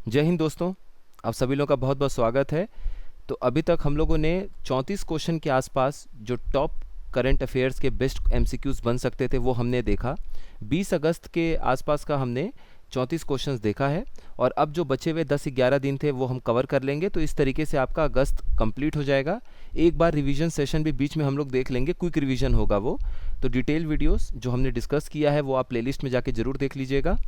जय हिंद दोस्तों। आप सभी लोगों का बहुत बहुत स्वागत है। तो अभी तक हम लोगों ने 34 क्वेश्चन के आसपास जो टॉप करंट अफेयर्स के बेस्ट एमसीक्यूज बन सकते थे वो हमने देखा। 20 अगस्त के आसपास का हमने 34 क्वेश्चंस देखा है और अब जो बचे हुए 10-11 दिन थे वो हम कवर कर लेंगे। तो इस तरीके से आपका अगस्त कंप्लीट हो जाएगा। एक बार रिवीजन सेशन भी बीच में हम लोग देख लेंगे, क्विक रिवीजन होगा वो। तो डिटेल वीडियोस जो हमने डिस्कस किया है वो आप प्लेलिस्ट में जाके ज़रूर देख लीजिएगा।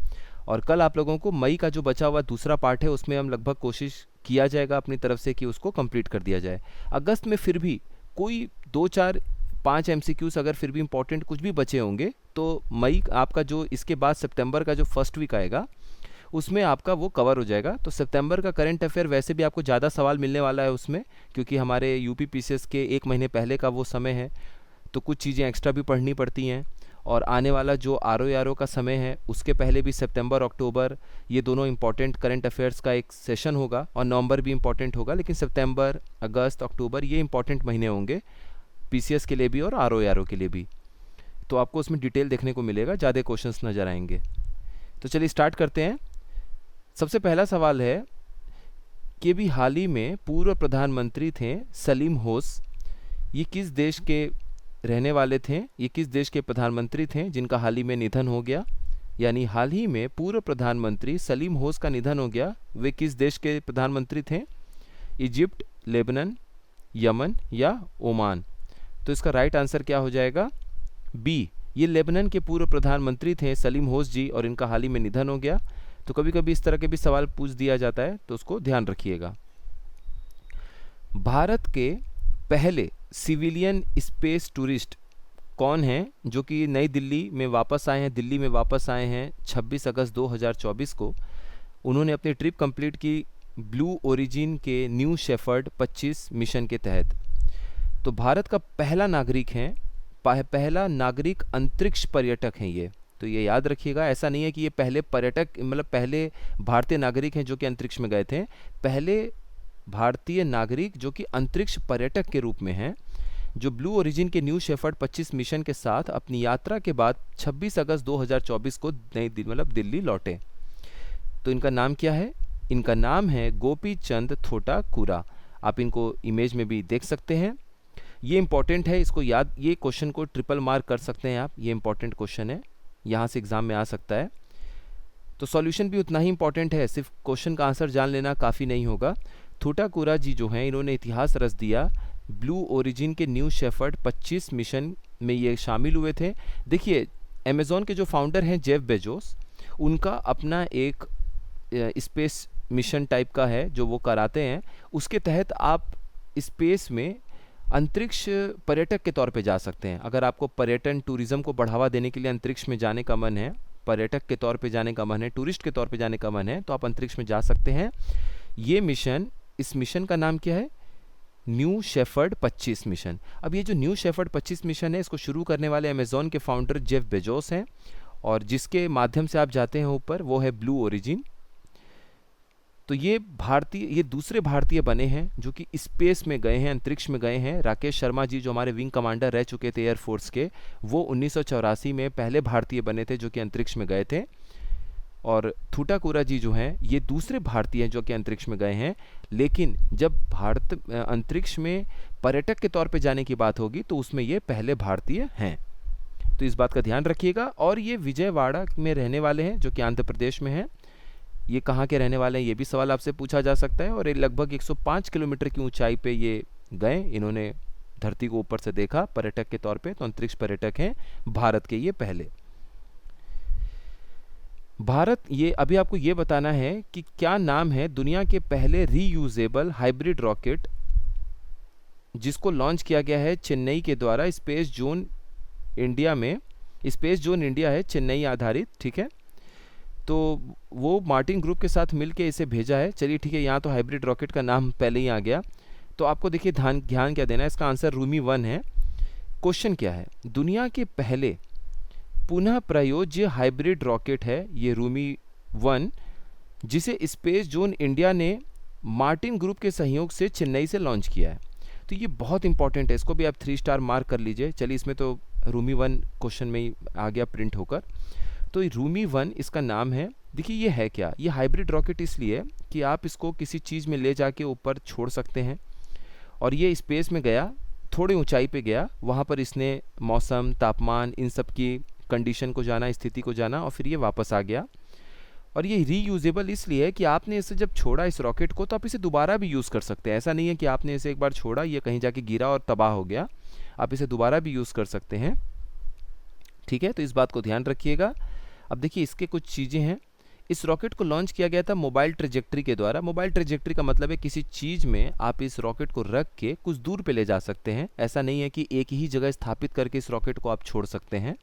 और कल आप लोगों को मई का जो बचा हुआ दूसरा पार्ट है उसमें हम लगभग कोशिश किया जाएगा अपनी तरफ से कि उसको कंप्लीट कर दिया जाए। अगस्त में फिर भी कोई 2-4-5 एमसीक्यूज अगर फिर भी इंपॉर्टेंट कुछ भी बचे होंगे तो मई आपका जो इसके बाद सितंबर का जो फर्स्ट वीक आएगा उसमें आपका वो कवर हो जाएगा। तो सितंबर का करंट अफेयर वैसे भी आपको ज़्यादा सवाल मिलने वाला है उसमें, क्योंकि हमारे यूपी पीसीएस के एक महीने पहले का वो समय है, तो कुछ चीज़ें एक्स्ट्रा भी पढ़नी पड़ती हैं। और आने वाला जो आर का समय है उसके पहले भी सितंबर अक्टूबर ये दोनों इंपॉर्टेंट करंट अफेयर्स का एक सेशन होगा, और नवंबर भी इंपॉर्टेंट होगा, लेकिन सितंबर अगस्त अक्टूबर ये इंपॉर्टेंट महीने होंगे पीसीएस के लिए भी और आर के लिए भी। तो आपको उसमें डिटेल देखने को मिलेगा, ज़्यादा क्वेश्चंस नज़र आएंगे। तो चलिए स्टार्ट करते हैं। सबसे पहला सवाल है कि भी हाल ही में पूर्व प्रधानमंत्री थे सलीम होस, ये किस देश के रहने वाले थे, ये किस देश के प्रधानमंत्री थे जिनका हाल ही में निधन हो गया। यानी हाल ही में पूर्व प्रधानमंत्री सलीम होस का निधन हो गया, वे किस देश के प्रधानमंत्री थे। इजिप्ट, लेबनान, यमन या ओमान। तो इसका राइट आंसर क्या हो जाएगा, बी। ये लेबनान के पूर्व प्रधानमंत्री थे सलीम होस जी और इनका हाल ही में निधन हो गया। तो कभी कभी इस तरह के भी सवाल पूछ दिया जाता है, तो उसको ध्यान रखिएगा। भारत के पहले सिविलियन स्पेस टूरिस्ट कौन हैं जो कि नई दिल्ली में वापस आए हैं, दिल्ली में वापस आए हैं 26 अगस्त 2024 को। उन्होंने अपनी ट्रिप कंप्लीट की ब्लू ओरिजिन के न्यू शेफर्ड 25 मिशन के तहत। तो भारत का पहला नागरिक हैं, पहला नागरिक अंतरिक्ष पर्यटक हैं ये। तो ये याद रखिएगा, ऐसा नहीं है कि ये पहले पर्यटक मतलब पहले भारतीय नागरिक हैं जो कि अंतरिक्ष में गए थे। पहले भारतीय नागरिक जो कि अंतरिक्ष पर्यटक के रूप में हैं, जो ब्लू ओरिजिन के न्यू शेफर्ड 25 मिशन के साथ अपनी यात्रा के बाद 26 अगस्त 2024 को नई दिल्ली लौटे। तो इनका नाम क्या है, इनका नाम है गोपी चंद थोटाकुरा। आप इनको इमेज में भी देख सकते हैं। ये इंपॉर्टेंट है, इसको याद, ये क्वेश्चन को ट्रिपल मार्क कर सकते हैं आप, ये इंपॉर्टेंट क्वेश्चन है, यहाँ से एग्जाम में आ सकता है। तो सॉल्यूशन भी उतना ही इंपॉर्टेंट है, सिर्फ क्वेश्चन का आंसर जान लेना काफ़ी नहीं होगा। थोटाकुरा जी जो हैं इन्होंने इतिहास रच दिया। ब्लू ओरिजिन के न्यू शेफर्ड 25 मिशन में ये शामिल हुए थे। देखिए, अमेज़ॉन के जो फाउंडर हैं जेफ बेजोस, उनका अपना एक स्पेस मिशन टाइप का है जो वो कराते हैं। उसके तहत आप स्पेस में अंतरिक्ष पर्यटक के तौर पे जा सकते हैं। अगर आपको पर्यटन टूरिज़्म को बढ़ावा देने के लिए अंतरिक्ष में जाने का मन है, पर्यटक के तौर पे जाने का मन है, टूरिस्ट के तौर पे जाने का मन है, तो आप अंतरिक्ष में जा सकते हैं। ये मिशन, इस मिशन का नाम क्या है, न्यू शेफर्ड 25 मिशन। अब ये जो न्यू शेफर्ड 25 मिशन है इसको शुरू करने वाले अमेज़ॉन के फाउंडर जेफ बेजोस हैं, और जिसके माध्यम से आप जाते हैं ऊपर वो है ब्लू ओरिजिन। तो ये दूसरे भारतीय बने हैं जो कि स्पेस में गए हैं, अंतरिक्ष में गए हैं। राकेश शर्मा जी जो हमारे विंग कमांडर रह चुके थे एयरफोर्स के, वो 1984 में पहले भारतीय बने थे जो कि अंतरिक्ष में गए थे। और थोटाकुरा जी जो हैं ये दूसरे भारतीय हैं जो कि अंतरिक्ष में गए हैं। लेकिन जब भारत अंतरिक्ष में पर्यटक के तौर पे जाने की बात होगी तो उसमें ये पहले भारतीय हैं। तो इस बात का ध्यान रखिएगा। और ये विजयवाड़ा में रहने वाले हैं जो कि आंध्र प्रदेश में है। ये कहाँ के रहने वाले हैं ये भी सवाल आपसे पूछा जा सकता है। और ये लगभग 105 किलोमीटर की ऊंचाई पे ये गए, इन्होंने धरती को ऊपर से देखा पर्यटक के तौर पे। तो अंतरिक्ष पर्यटक हैं भारत के ये पहले। भारत, ये अभी आपको ये बताना है कि क्या नाम है दुनिया के पहले रीयूजेबल हाइब्रिड रॉकेट जिसको लॉन्च किया गया है चेन्नई के द्वारा स्पेस जोन इंडिया में। स्पेस जोन इंडिया है चेन्नई आधारित, ठीक है। तो वो मार्टिन ग्रुप के साथ मिलके इसे भेजा है। चलिए ठीक है, यहाँ तो हाइब्रिड रॉकेट का नाम पहले ही आ गया। तो आपको देखिए ध्यान क्या देना है, इसका आंसर रूमी 1 है। क्वेश्चन क्या है, दुनिया के पहले पुनः प्रयोज्य हाइब्रिड रॉकेट है ये रूमी 1, जिसे स्पेस जोन इंडिया ने मार्टिन ग्रुप के सहयोग से चेन्नई से लॉन्च किया है। तो ये बहुत इंपॉर्टेंट है, इसको भी आप 3 स्टार मार्क कर लीजिए। चलिए, इसमें तो रूमी 1 क्वेश्चन में ही आ गया प्रिंट होकर। तो रूमी 1 इसका नाम है। देखिए ये है क्या, ये हाइब्रिड रॉकेट इसलिए कि आप इसको किसी चीज़ में ले जाके ऊपर छोड़ सकते हैं, और ये स्पेस में गया, थोड़ी ऊंचाई पे गया, वहाँ पर इसने मौसम, तापमान, इन सब की कंडीशन को जाना, स्थिति को जाना, और फिर ये वापस आ गया। और ये रीयूजेबल इसलिए है कि आपने इसे जब छोड़ा इस रॉकेट को, तो आप इसे दोबारा भी यूज़ कर सकते हैं। ऐसा नहीं है कि आपने इसे एक बार छोड़ा, ये कहीं जाके गिरा और तबाह हो गया, आप इसे दोबारा भी यूज़ कर सकते हैं। ठीक है, तो इस बात को ध्यान रखिएगा। अब देखिए इसके कुछ चीज़ें हैं। इस रॉकेट को लॉन्च किया गया था मोबाइल ट्रेजेक्ट्री के द्वारा। मोबाइल ट्रेजेक्ट्री का मतलब है किसी चीज़ में आप इस रॉकेट को रख के कुछ दूर पे ले जा सकते हैं। ऐसा नहीं है कि एक ही जगह स्थापित करके इस रॉकेट को आप छोड़ सकते हैं।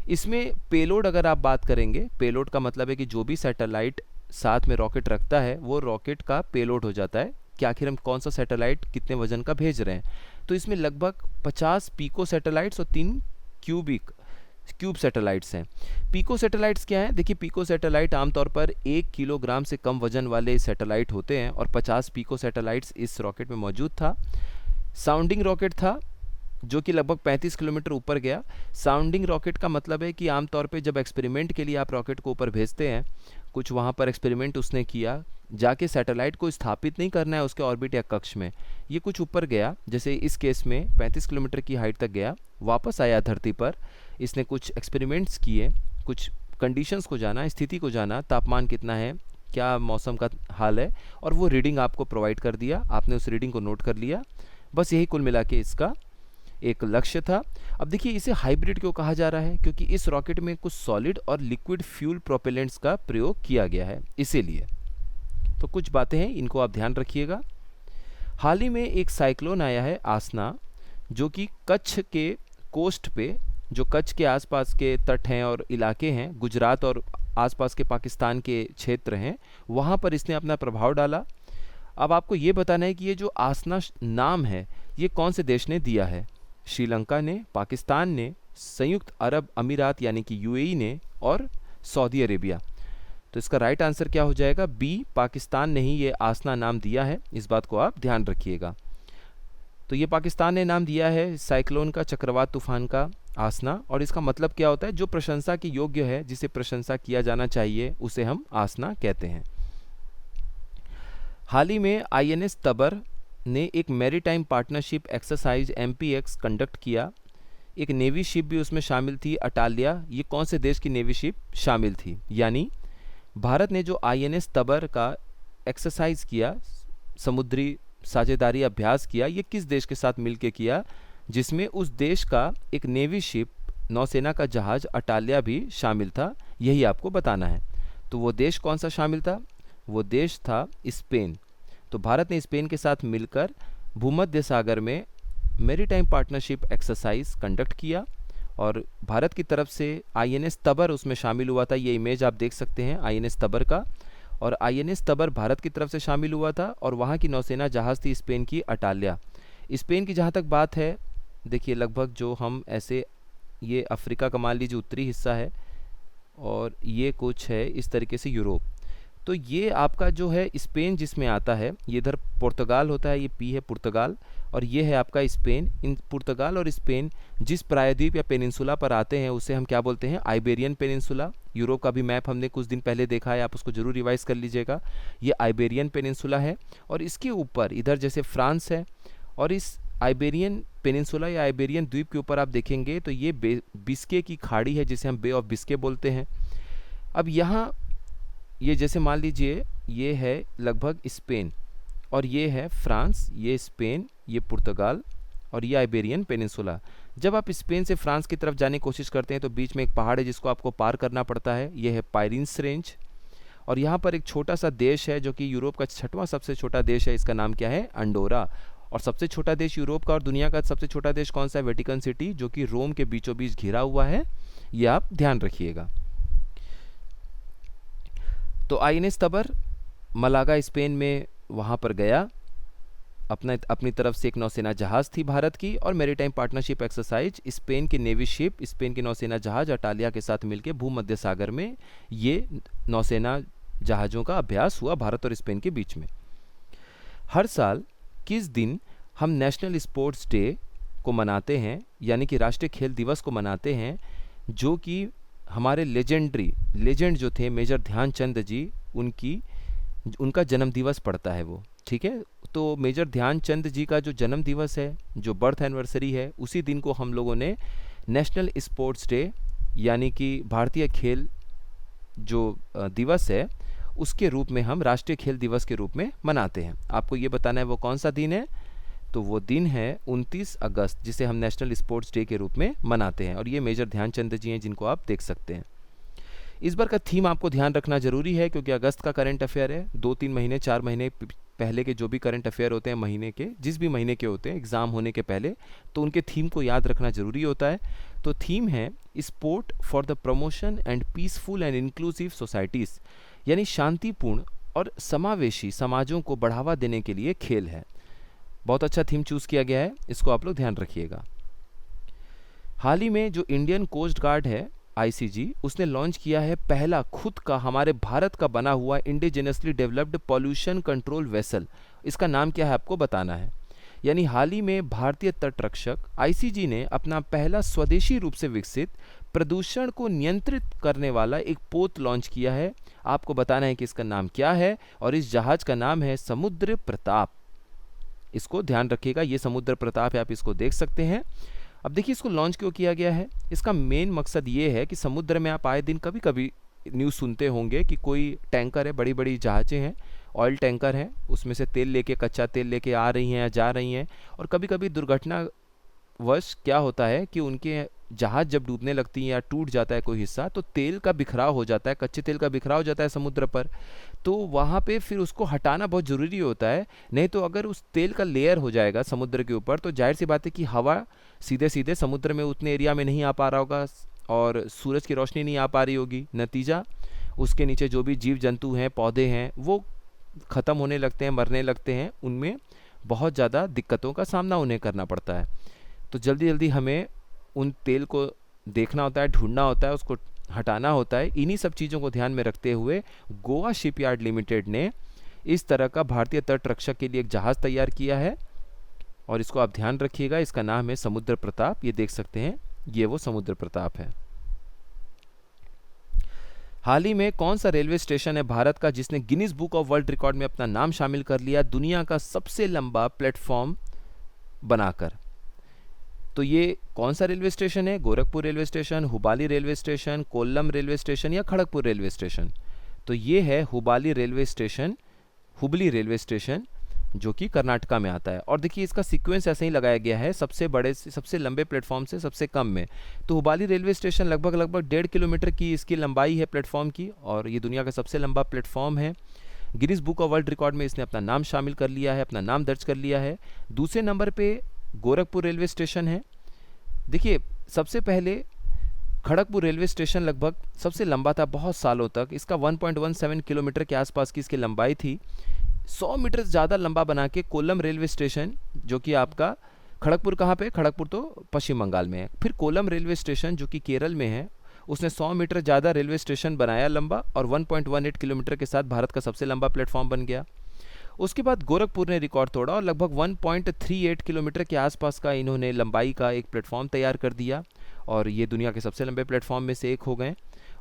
इसमें पेलोड अगर आप बात करेंगे, पेलोड का मतलब है कि जो भी सैटेलाइट साथ में रॉकेट रखता है वो रॉकेट का पेलोड हो जाता है कि आखिर हम कौन सा सैटेलाइट कितने वजन का भेज रहे हैं। तो इसमें लगभग 50 पीको सैटेलाइट्स और 3 क्यूब सैटेलाइट्स हैं। पीको सैटेलाइट्स क्या हैं? देखिए पीको सैटेलाइट आमतौर पर 1 किलोग्राम से कम वजन वाले सैटेलाइट होते हैं, और 50 पीको सैटेलाइट्स इस रॉकेट में मौजूद था। साउंडिंग रॉकेट था जो कि लगभग 35 किलोमीटर ऊपर गया। साउंडिंग रॉकेट का मतलब है कि आमतौर पे जब एक्सपेरिमेंट के लिए आप रॉकेट को ऊपर भेजते हैं, कुछ वहाँ पर एक्सपेरिमेंट उसने किया, जाके सैटेलाइट को स्थापित नहीं करना है उसके ऑर्बिट या कक्ष में, ये कुछ ऊपर गया, जैसे इस केस में 35 किलोमीटर की हाइट तक गया, वापस आया धरती पर, इसने कुछ एक्सपेरिमेंट्स किए, कुछ कंडीशंस को जाना, स्थिति को जाना, तापमान कितना है, क्या मौसम का हाल है, और वो रीडिंग आपको प्रोवाइड कर दिया, आपने उस रीडिंग को नोट कर लिया। बस यही कुल मिला के इसका एक लक्ष्य था। अब देखिए इसे हाइब्रिड क्यों कहा जा रहा है? क्योंकि इस रॉकेट में कुछ सॉलिड और लिक्विड फ्यूल प्रोपेलेंट्स का प्रयोग किया गया है, इसीलिए। तो कुछ बातें हैं, इनको आप ध्यान रखिएगा। हाल ही में एक साइक्लोन आया है आसना, जो कि कच्छ के कोस्ट पे, जो कच्छ के आसपास के तट हैं और इलाके हैं, गुजरात और आसपास के पाकिस्तान के क्षेत्र हैं, वहाँ पर इसने अपना प्रभाव डाला। अब आपको ये बताना है कि ये जो आसना नाम है ये कौन से देश ने दिया है? श्रीलंका ने, पाकिस्तान ने, संयुक्त अरब अमीरात यानी कि यूएई ने, और सऊदी अरेबिया। तो इसका राइट आंसर क्या हो जाएगा? बी, पाकिस्तान ने ही ये आसना नाम दिया है। इस बात को आप ध्यान रखिएगा। तो ये पाकिस्तान ने नाम दिया है साइक्लोन का, चक्रवात तूफान का, आसना। और इसका मतलब क्या होता है? जो प्रशंसा के योग्य है, जिसे प्रशंसा किया जाना चाहिए, उसे हम आसना कहते हैं। हाल ही में आईएनएस तबर ने एक maritime partnership exercise MPX conduct किया। एक नेवी शिप भी उसमें शामिल थी, अटालिया। ये कौन से देश की नेवी शिप शामिल थी? यानी भारत ने जो आईएनएस तबर का एक्सरसाइज किया, समुद्री साझेदारी अभ्यास किया, ये किस देश के साथ मिलकर किया? जिसमें उस देश का एक नेवी शिप, नौसेना का जहाज अटालिया भी शामिल था। यही आपको बताना है। तो वो देश कौन सा शामिल था? वो देश था स्पेन। तो भारत ने स्पेन के साथ मिलकर भूमध्य सागर में मैरीटाइम पार्टनरशिप एक्सरसाइज कंडक्ट किया, और भारत की तरफ से आईएनएस तबर उसमें शामिल हुआ था। ये इमेज आप देख सकते हैं आईएनएस तबर का, और आईएनएस तबर भारत की तरफ से शामिल हुआ था, और वहाँ की नौसेना जहाज़ थी स्पेन की अटालिया। स्पेन की जहाँ तक बात है, देखिए लगभग जो हम ऐसे, ये अफ्रीका का मान लीजिए उत्तरी हिस्सा है, और ये कुछ है इस तरीके से यूरोप। तो ये आपका जो है स्पेन जिसमें आता है, ये इधर पुर्तगाल होता है, ये पी है पुर्तगाल, और ये है आपका स्पेन। इन पुर्तगाल और स्पेन जिस प्रायद्वीप या पेनिनसुला पर आते हैं उसे हम क्या बोलते हैं? Iberian peninsula. यूरोप का भी मैप हमने कुछ दिन पहले देखा है, आप उसको जरूर रिवाइज कर लीजिएगा। ये आइबेरियन पेनिनसुला है, और इसके ऊपर इधर जैसे फ्रांस है, और इस आइबेरियन पेनिनसुला या आइबेरियन द्वीप के ऊपर आप देखेंगे तो ये बिस्के की खाड़ी है, जिसे हम बे ऑफ बिस्के बोलते हैं। अब यहाँ ये जैसे मान लीजिए ये है लगभग स्पेन, और ये है फ्रांस, ये स्पेन, ये पुर्तगाल, और ये आइबेरियन पेनिनसुला। जब आप स्पेन से फ्रांस की तरफ जाने की कोशिश करते हैं तो बीच में एक पहाड़ है जिसको आपको पार करना पड़ता है, ये है पायरिन्स रेंज। और यहाँ पर एक छोटा सा देश है जो कि यूरोप का 6वां सबसे छोटा देश है, इसका नाम क्या है? अंडोरा। और सबसे छोटा देश यूरोप का और दुनिया का सबसे छोटा देश कौन सा है? वेटिकन सिटी, जो कि रोम के बीचों बीच घिरा हुआ है। ये आप ध्यान रखिएगा। तो आईएनएस तबर मलागा स्पेन में वहाँ पर गया, अपनी तरफ से एक नौसेना जहाज़ थी भारत की, और मैरीटाइम पार्टनरशिप एक्सरसाइज स्पेन की नेवी शिप, स्पेन की नौसेना जहाज अटालिया के साथ मिलकर भूमध्य सागर में ये नौसेना जहाज़ों का अभ्यास हुआ भारत और स्पेन के बीच में। हर साल किस दिन हम नेशनल स्पोर्ट्स डे को मनाते हैं, यानी कि राष्ट्रीय खेल दिवस को मनाते हैं, जो कि हमारे लेजेंड जो थे मेजर ध्यानचंद जी, उनका जन्म दिवस पड़ता है वो, ठीक है। तो मेजर ध्यानचंद जी का जो जन्म दिवस है, जो बर्थ एनिवर्सरी है, उसी दिन को हम लोगों ने नेशनल स्पोर्ट्स डे यानी कि भारतीय खेल जो दिवस है उसके रूप में, हम राष्ट्रीय खेल दिवस के रूप में मनाते हैं। आपको ये बताना है वो कौन सा दिन है, तो वो दिन है 29 अगस्त, जिसे हम नेशनल स्पोर्ट्स डे के रूप में मनाते हैं। और ये मेजर ध्यानचंद जी हैं जिनको आप देख सकते हैं। इस बार का थीम आपको ध्यान रखना जरूरी है क्योंकि अगस्त का करंट अफेयर है। 2-3 महीने 4 महीने पहले के जो भी करंट अफेयर होते हैं महीने के, जिस भी महीने के होते हैं एग्ज़ाम होने के पहले, तो उनके थीम को याद रखना ज़रूरी होता है। तो थीम है sport for the promotion and peaceful and inclusive societies, यानी शांतिपूर्ण और समावेशी समाजों को बढ़ावा देने के लिए खेल है। बहुत अच्छा थीम चूज़ किया गया है, इसको आप लोग ध्यान रखिएगा। हाल ही में जो इंडियन कोस्ट गार्ड है आईसीजी, उसने लॉन्च किया है पहला खुद का हमारे भारत का बना हुआ indigenously developed pollution control vessel. इसका नाम क्या है आपको बताना है। यानी हाल ही में भारतीय तटरक्षक आईसीजी ने अपना पहला स्वदेशी रूप से विकसित प्रदूषण को नियंत्रित करने वाला एक पोत लॉन्च किया है। आपको बताना है कि इसका नाम क्या है, और इस जहाज का नाम है समुद्र प्रताप। इसको ध्यान रखिएगा, ये समुद्र प्रताप है, आप इसको देख सकते हैं। अब देखिए इसको लॉन्च क्यों किया गया है। इसका मेन मकसद ये है कि समुद्र में आप आए दिन कभी कभी न्यूज़ सुनते होंगे कि कोई टैंकर है, बड़ी बड़ी जहाज़ें हैं, ऑयल टैंकर हैं, उसमें से तेल लेके, कच्चा तेल लेके आ रही हैं या जा रही हैं, और कभी कभी दुर्घटनावश क्या होता है कि उनके जहाज़ जब डूबने लगती हैं या टूट जाता है कोई हिस्सा, तो तेल का बिखराव हो जाता है, कच्चे तेल का बिखराव हो जाता है समुद्र पर। तो वहाँ पे फिर उसको हटाना बहुत ज़रूरी होता है, नहीं तो अगर उस तेल का लेयर हो जाएगा समुद्र के ऊपर, तो जाहिर सी बात है कि हवा सीधे सीधे समुद्र में उतने एरिया में नहीं आ पा रहा होगा और सूरज की रोशनी नहीं आ पा रही होगी। नतीजा उसके नीचे जो भी जीव जंतु हैं, पौधे हैं, वो ख़त्म होने लगते हैं, मरने लगते हैं, उनमें बहुत ज़्यादा दिक्कतों का सामना उन्हें करना पड़ता है। तो जल्दी जल्दी हमें उन तेल को देखना होता है, ढूंढना होता है, उसको हटाना होता है। इन्हीं सब चीज़ों को ध्यान में रखते हुए गोवा शिपयार्ड लिमिटेड ने इस तरह का भारतीय तट रक्षक के लिए एक जहाज़ तैयार किया है, और इसको आप ध्यान रखिएगा, इसका नाम है समुद्र प्रताप। ये देख सकते हैं, ये वो समुद्र प्रताप है। हाल ही में कौन सा रेलवे स्टेशन है भारत का जिसने Guinness book of world record में अपना नाम शामिल कर लिया दुनिया का सबसे लंबा प्लेटफॉर्म बनाकर? तो ये कौन सा रेलवे स्टेशन है? Gorakhpur railway station, Hubballi railway station, Kollam railway station या खड़गपुर रेलवे स्टेशन? तो ये है Hubballi railway station, Hubli railway station, जो कि कर्नाटका में आता है। और देखिए इसका सीक्वेंस ऐसे ही लगाया गया है, सबसे बड़े से सबसे लंबे प्लेटफॉर्म से सबसे कम में। तो हुबाली रेलवे स्टेशन लगभग 1.5 किलोमीटर की इसकी लंबाई है प्लेटफॉर्म की, और ये दुनिया का सबसे लंबा प्लेटफॉर्म है। Guinness book of world record में इसने अपना नाम शामिल कर लिया है, अपना नाम दर्ज कर लिया है। दूसरे नंबर पे गोरखपुर रेलवे स्टेशन है। देखिए सबसे पहले खड़गपुर रेलवे स्टेशन लगभग सबसे लंबा था बहुत सालों तक, इसका 1.17 किलोमीटर के आसपास की इसकी लंबाई थी। 100 मीटर ज़्यादा लंबा बना के कोल्लम रेलवे स्टेशन, जो कि आपका खड़गपुर कहाँ पे? खड़गपुर तो पश्चिम बंगाल में है। फिर कोल्लम रेलवे स्टेशन जो कि केरल में है, उसने 100 मीटर ज़्यादा रेलवे स्टेशन बनाया लंबा, और 1.18 किलोमीटर के साथ भारत का सबसे लंबा प्लेटफॉर्म बन गया। उसके बाद गोरखपुर ने रिकॉर्ड तोड़ा और लगभग 1.38 किलोमीटर के आसपास का इन्होंने लंबाई का एक प्लेटफॉर्म तैयार कर दिया, और ये दुनिया के सबसे लंबे प्लेटफॉर्म में से एक हो गए।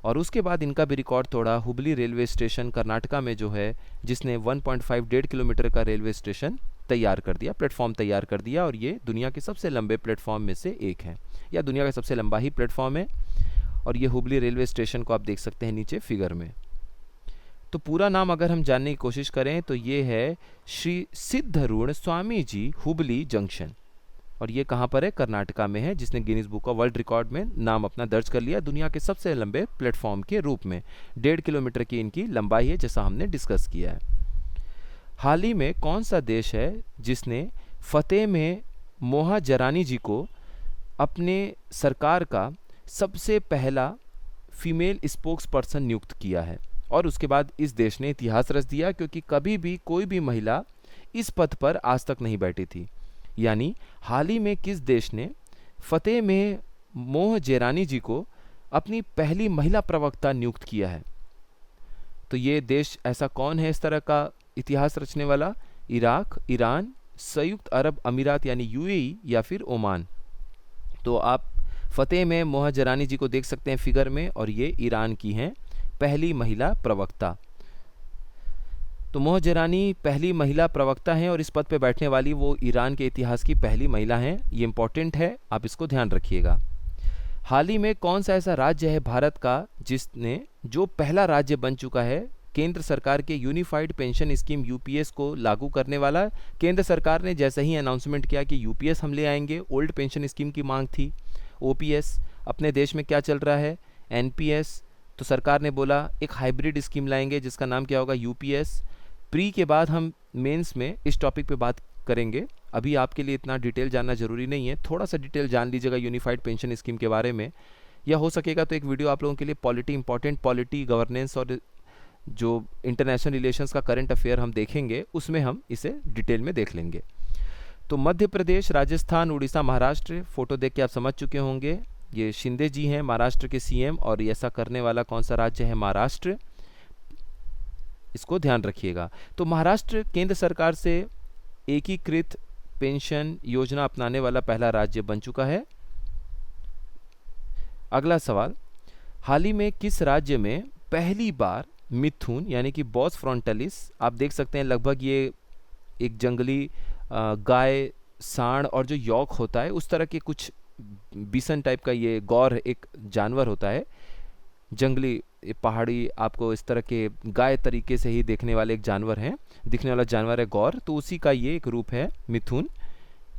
और उसके बाद इनका भी रिकॉर्ड तोड़ा हुबली रेलवे स्टेशन कर्नाटका में जो है, जिसने 1.51 किलोमीटर का रेलवे स्टेशन तैयार कर दिया, प्लेटफॉर्म तैयार कर दिया, और ये दुनिया के सबसे लंबे प्लेटफॉर्म में से एक है, या दुनिया का सबसे लंबा ही प्लेटफॉर्म है। और ये हुबली रेलवे स्टेशन को आप देख सकते हैं नीचे फिगर में। तो पूरा नाम अगर हम जानने की कोशिश करें तो ये है श्री सिद्धरूढ़ स्वामी जी हुबली जंक्शन, और ये कहाँ पर है? कर्नाटका में है, जिसने Guinness book of world record में नाम अपना दर्ज कर लिया दुनिया के सबसे लंबे प्लेटफॉर्म के रूप में। 1.5 किलोमीटर की इनकी लंबाई है, जैसा हमने डिस्कस किया है। हाल ही में कौन सा देश है जिसने फतेह में मोहाजरानी जी को अपने सरकार का सबसे पहला फीमेल स्पोक्स पर्सन नियुक्त किया है? और उसके बाद इस देश ने इतिहास रच दिया, क्योंकि कभी भी कोई भी महिला इस पद पर आज तक नहीं बैठी थी। यानी हाल ही में किस देश ने फतेह में मोहजेरानी जी को अपनी पहली महिला प्रवक्ता नियुक्त किया है? तो ये देश ऐसा कौन है इस तरह का इतिहास रचने वाला? इराक, ईरान, संयुक्त अरब अमीरात यानी यूएई, या फिर ओमान। तो आप फतेह में मोहजरानी जी को देख सकते हैं फिगर में, और ये ईरान की हैं पहली महिला प्रवक्ता। तो मोहजरानी पहली महिला प्रवक्ता हैं और इस पद पे बैठने वाली वो ईरान के इतिहास की पहली महिला हैं। ये इंपॉर्टेंट है, आप इसको ध्यान रखिएगा। हाल ही में कौन सा ऐसा राज्य है भारत का जिसने जो पहला राज्य बन चुका है केंद्र सरकार के यूनिफाइड पेंशन स्कीम यूपीएस को लागू करने वाला? केंद्र सरकार ने जैसे ही अनाउंसमेंट किया कि यूपीएस हम ले आएंगे, ओल्ड पेंशन स्कीम की मांग थी, ओपीएस, अपने देश में क्या चल रहा है एनपीएस, तो सरकार ने बोला एक हाइब्रिड स्कीम लाएंगे जिसका नाम क्या होगा यूपीएस। प्री के बाद हम मेंस में इस टॉपिक पे बात करेंगे, अभी आपके लिए इतना डिटेल जानना ज़रूरी नहीं है, थोड़ा सा डिटेल जान लीजिएगा यूनिफाइड पेंशन स्कीम के बारे में, या हो सकेगा तो एक वीडियो आप लोगों के लिए पॉलिटी, इंपॉर्टेंट पॉलिटी, गवर्नेंस और जो इंटरनेशनल रिलेशंस का करंट अफेयर हम देखेंगे उसमें हम इसे डिटेल में देख लेंगे। तो मध्य प्रदेश, राजस्थान, उड़ीसा, महाराष्ट्र, फोटो देख के आप समझ चुके होंगे, ये शिंदे जी हैं महाराष्ट्र के सीएम, और ऐसा करने वाला कौन सा राज्य है? महाराष्ट्र, इसको ध्यान रखिएगा। तो महाराष्ट्र केंद्र सरकार से एकीकृत पेंशन योजना अपनाने वाला पहला राज्य बन चुका है। अगला सवाल, हाल ही में किस राज्य में पहली बार मिथुन यानी कि बॉस फ्रंटालिस, आप देख सकते हैं लगभग ये एक जंगली गाय, सांड और जो यॉक होता है उस तरह के कुछ बिसन टाइप का ये गौर एक जानवर होता है, जंगली पहाड़ी आपको इस तरह के गाय तरीके से ही देखने वाले एक जानवर है, दिखने वाला जानवर है गौर, तो उसी का ये एक रूप है मिथुन।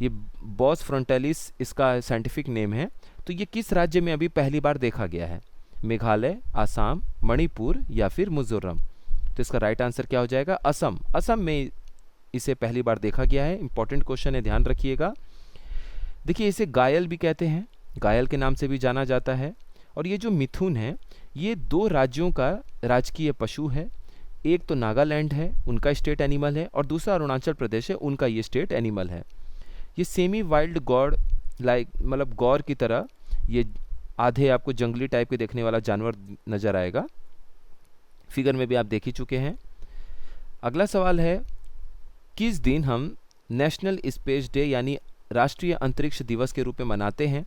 ये बॉस फ्रंटालिस इसका साइंटिफिक नेम है। तो ये किस राज्य में अभी पहली बार देखा गया है? मेघालय, आसाम, मणिपुर या फिर मिजोरम? तो इसका राइट आंसर क्या हो जाएगा? असम। असम में इसे पहली बार देखा गया है। इंपॉर्टेंट क्वेश्चन है, ध्यान रखिएगा। देखिए इसे गायल भी कहते हैं, गायल के नाम से भी जाना जाता है। और ये जो मिथुन है ये दो राज्यों का राजकीय पशु है, एक तो नागालैंड है उनका स्टेट एनिमल है, और दूसरा अरुणाचल प्रदेश है उनका ये स्टेट एनिमल है। ये सेमी वाइल्ड गौर लाइक मतलब गौर की तरह ये आधे आपको जंगली टाइप के देखने वाला जानवर नजर आएगा, फिगर में भी आप देख ही चुके हैं। अगला सवाल है, किस दिन हम नेशनल स्पेस डे यानी राष्ट्रीय अंतरिक्ष दिवस के रूप में मनाते हैं?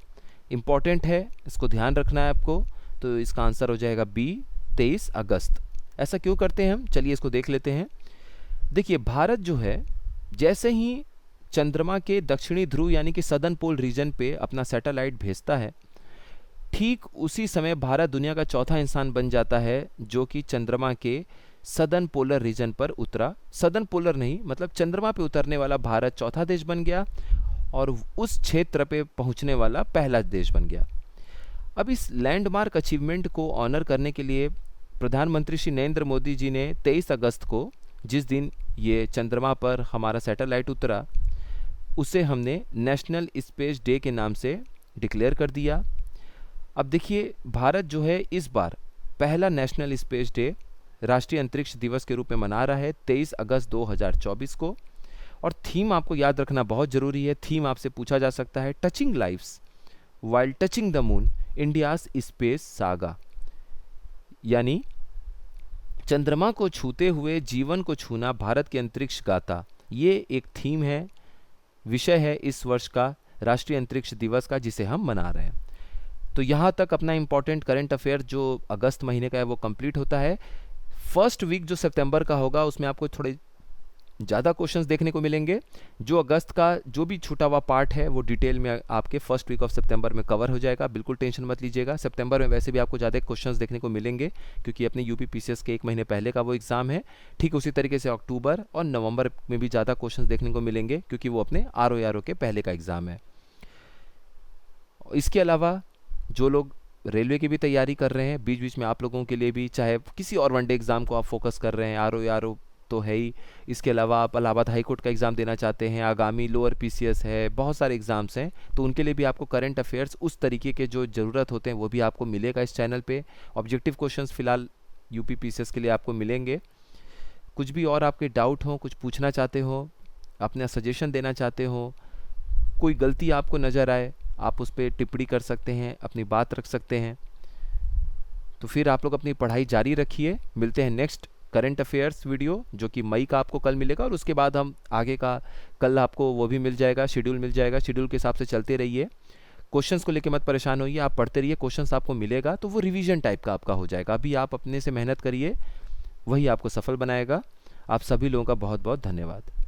इंपॉर्टेंट है, इसको ध्यान रखना है आपको। तो इसका आंसर हो जाएगा बी, 23 अगस्त। ऐसा क्यों करते हैं हम? चलिए इसको देख लेते हैं। देखिए भारत जो है जैसे ही चंद्रमा के दक्षिणी ध्रुव यानी कि सदर्न पोल रीजन पे अपना सैटेलाइट भेजता है, ठीक उसी समय भारत दुनिया का चौथा इंसान बन जाता है जो कि चंद्रमा के सदर्न पोलर रीजन पर उतरा। सदर्न पोलर नहीं, मतलब चंद्रमा पे उतरने वाला भारत चौथा देश बन गया और उस क्षेत्र पे पहुंचने वाला पहला देश बन गया। अब इस लैंडमार्क अचीवमेंट को ऑनर करने के लिए प्रधानमंत्री श्री नरेंद्र मोदी जी ने 23 अगस्त को, जिस दिन ये चंद्रमा पर हमारा सैटेलाइट उतरा, उसे हमने नेशनल स्पेस डे के नाम से डिक्लेयर कर दिया। अब देखिए भारत जो है इस बार पहला नेशनल स्पेस डे राष्ट्रीय अंतरिक्ष दिवस के रूप में मना रहा है 23 अगस्त 2024 को। और थीम आपको याद रखना बहुत ज़रूरी है। थीम आपसे पूछा जा सकता है, touching lives while touching the moon, India's space saga, यानी चंद्रमा को छूते हुए जीवन को छूना, भारत की अंतरिक्ष गाथा। ये एक थीम है, विषय है इस वर्ष का राष्ट्रीय अंतरिक्ष दिवस का, जिसे हम मना रहे हैं। तो यहाँ तक अपना इंपॉर्टेंट करंट अफेयर जो अगस्त महीने का है वो कंप्लीट होता है। फर्स्ट वीक जो सितंबर का होगा उसमें आपको थोड़े ज़्यादा क्वेश्चंस देखने को मिलेंगे। जो अगस्त का जो भी छूटा हुआ पार्ट है वो डिटेल में आपके फर्स्ट वीक ऑफ सितंबर में कवर हो जाएगा, बिल्कुल टेंशन मत लीजिएगा। सितंबर में वैसे भी आपको ज़्यादा क्वेश्चंस देखने को मिलेंगे क्योंकि अपने यूपी पीसीएस के एक महीने पहले का वो एग्ज़ाम है। ठीक उसी तरीके से अक्टूबर और नवंबर में भी ज़्यादा क्वेश्चंस देखने को मिलेंगे क्योंकि वो अपने आरओ के पहले का एग्ज़ाम है। इसके अलावा जो लोग रेलवे की भी तैयारी कर रहे हैं, बीच बीच में आप लोगों के लिए भी, चाहे किसी और वनडे एग्ज़ाम को आप फोकस कर रहे हैं, आरओ तो है ही, इसके अलावा आप इलाहाबाद हाई कोर्ट का एग्ज़ाम देना चाहते हैं, आगामी लोअर पीसीएस है, बहुत सारे एग्ज़ाम्स हैं, तो उनके लिए भी आपको करंट अफेयर्स उस तरीके के जो ज़रूरत होते हैं वो भी आपको मिलेगा इस चैनल पे। ऑब्जेक्टिव क्वेश्चंस फिलहाल यूपी पीसीएस के लिए आपको मिलेंगे। कुछ भी और आपके डाउट हो, कुछ पूछना चाहते हो, अपना सजेशन देना चाहते हो, कोई गलती आपको नज़र आए, आप उस पर टिप्पणी कर सकते हैं, अपनी बात रख सकते हैं। तो फिर आप लोग अपनी पढ़ाई जारी रखिए। मिलते हैं नेक्स्ट करंट अफेयर्स वीडियो जो कि मई का आपको कल मिलेगा, और उसके बाद हम आगे का कल आपको वो भी मिल जाएगा, शेड्यूल मिल जाएगा। शेड्यूल के हिसाब से चलते रहिए। क्वेश्चंस को लेके मत परेशान होइए, आप पढ़ते रहिए, क्वेश्चंस आपको मिलेगा तो वो रिवीजन टाइप का आपका हो जाएगा। अभी आप अपने से मेहनत करिए, वही आपको सफल बनाएगा। आप सभी लोगों का बहुत बहुत धन्यवाद।